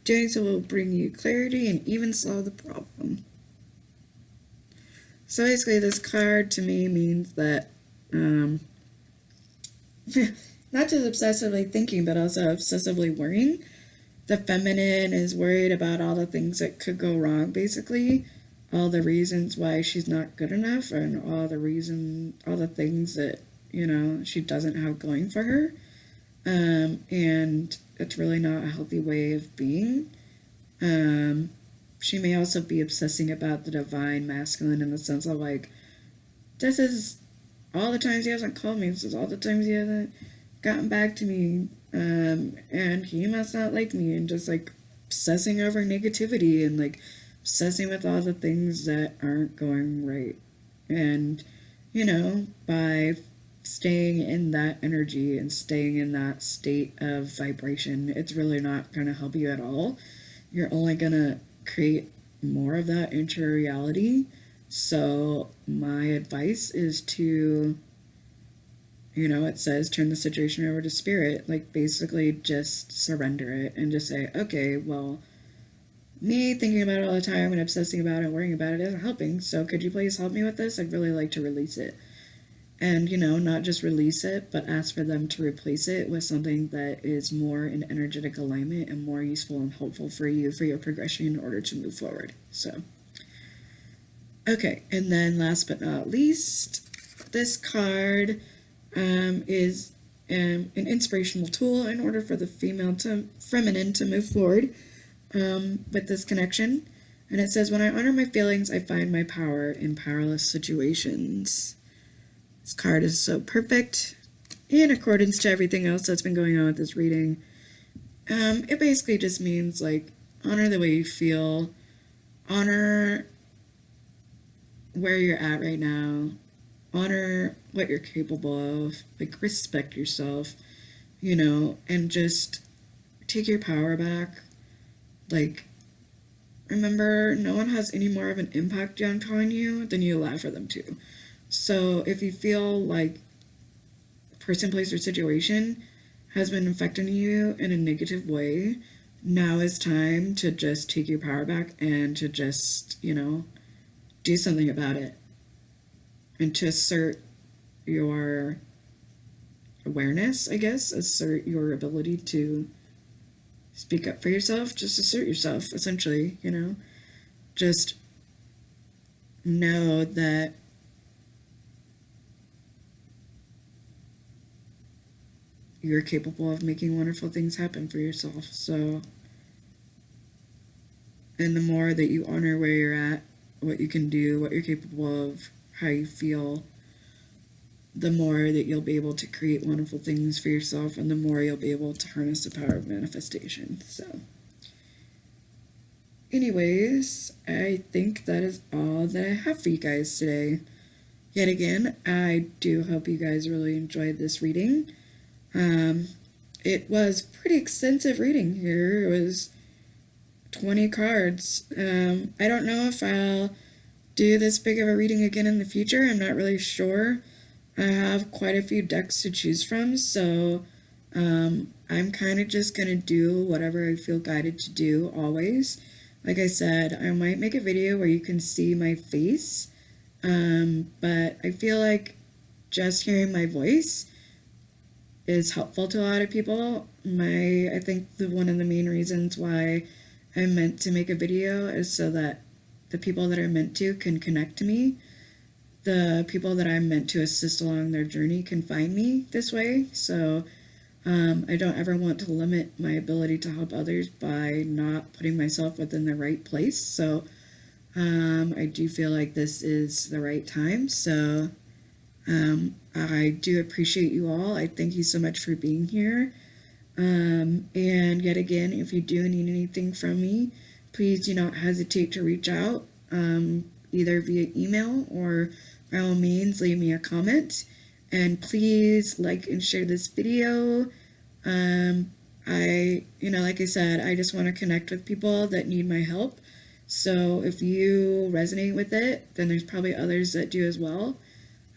Doing so will bring you clarity and even solve the problem. So basically, this card to me means that not just obsessively thinking, but also obsessively worrying. The feminine is worried about all the things that could go wrong, basically. All the reasons why she's not good enough, and all the things that, she doesn't have going for her. And it's really not a healthy way of being. She may also be obsessing about the divine masculine in the sense of like, this is all the times he hasn't called me, this is all the times he hasn't gotten back to me, and he must not like me, and just like obsessing over negativity and like obsessing with all the things that aren't going right. And, by staying in that energy and staying in that state of vibration, it's really not going to help you at all. You're only going to create more of that into reality. So my advice is to, it says turn the situation over to spirit. Like, basically just surrender it and just say, okay, well, me thinking about it all the time and obsessing about it and worrying about it isn't helping. So could you please help me with this? I'd really like to release it. And, not just release it, but ask for them to replace it with something that is more in energetic alignment and more useful and helpful for you, for your progression in order to move forward. So, okay. And then last but not least, this card is an inspirational tool in order for the feminine to move forward with this connection. And it says, when I honor my feelings, I find my power in powerless situations. This card is so perfect in accordance to everything else that's been going on with this reading. It basically just means, like, honor the way you feel, honor where you're at right now, honor what you're capable of, like, respect yourself, and just take your power back. Like, remember, no one has any more of an impact on you than you allow for them to. So if you feel like a person, place, or situation has been affecting you in a negative way, now is time to just take your power back and to just, do something about it. And to assert your awareness, I guess, assert your ability to speak up for yourself, just assert yourself, essentially, Just know that you're capable of making wonderful things happen for yourself. So, and the more that you honor where you're at, what you can do, what you're capable of, how you feel, the more that you'll be able to create wonderful things for yourself, and the more you'll be able to harness the power of manifestation. So, anyways, I think that is all that I have for you guys today. Yet again, I do hope you guys really enjoyed this reading. It was pretty extensive reading here. It was 20 cards. I don't know if I'll do this big of a reading again in the future. I'm not really sure. I have quite a few decks to choose from, so I'm kind of just going to do whatever I feel guided to do always. like I said, I might make a video where you can see my face, but I feel like just hearing my voice is helpful to a lot of people. I think one of the main reasons why I'm meant to make a video is so that the people that are meant to can connect to me. The people that I'm meant to assist along their journey can find me this way. So I don't ever want to limit my ability to help others by not putting myself within the right place. So I do feel like this is the right time. So I do appreciate you all. I thank you so much for being here. And yet again, if you do need anything from me, please do not hesitate to reach out, either via email or by all means leave me a comment. And please like and share this video. Like I said, I just want to connect with people that need my help. So if you resonate with it, then there's probably others that do as well.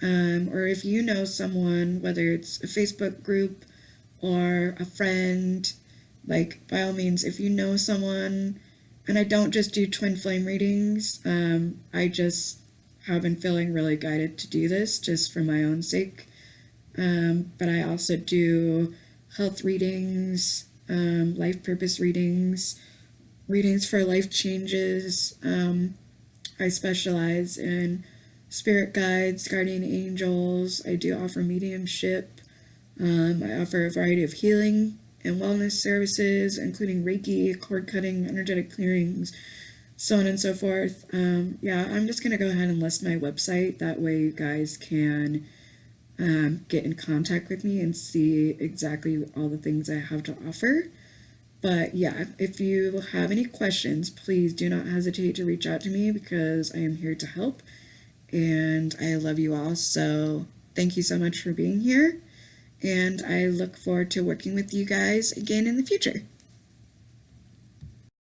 Or if you know someone, whether it's a Facebook group or a friend, like by all means, if you know someone, and I don't just do twin flame readings, I just have been feeling really guided to do this just for my own sake. But I also do health readings, life purpose readings, readings for life changes. I specialize in spirit guides, guardian angels. I do offer mediumship. I offer a variety of healing and wellness services, including Reiki, cord cutting, energetic clearings, so on and so forth. I'm just going to go ahead and list my website. That way you guys can get in contact with me and see exactly all the things I have to offer. But yeah, if you have any questions, please do not hesitate to reach out to me because I am here to help. And I love you all. So thank you so much for being here. And I look forward to working with you guys again in the future.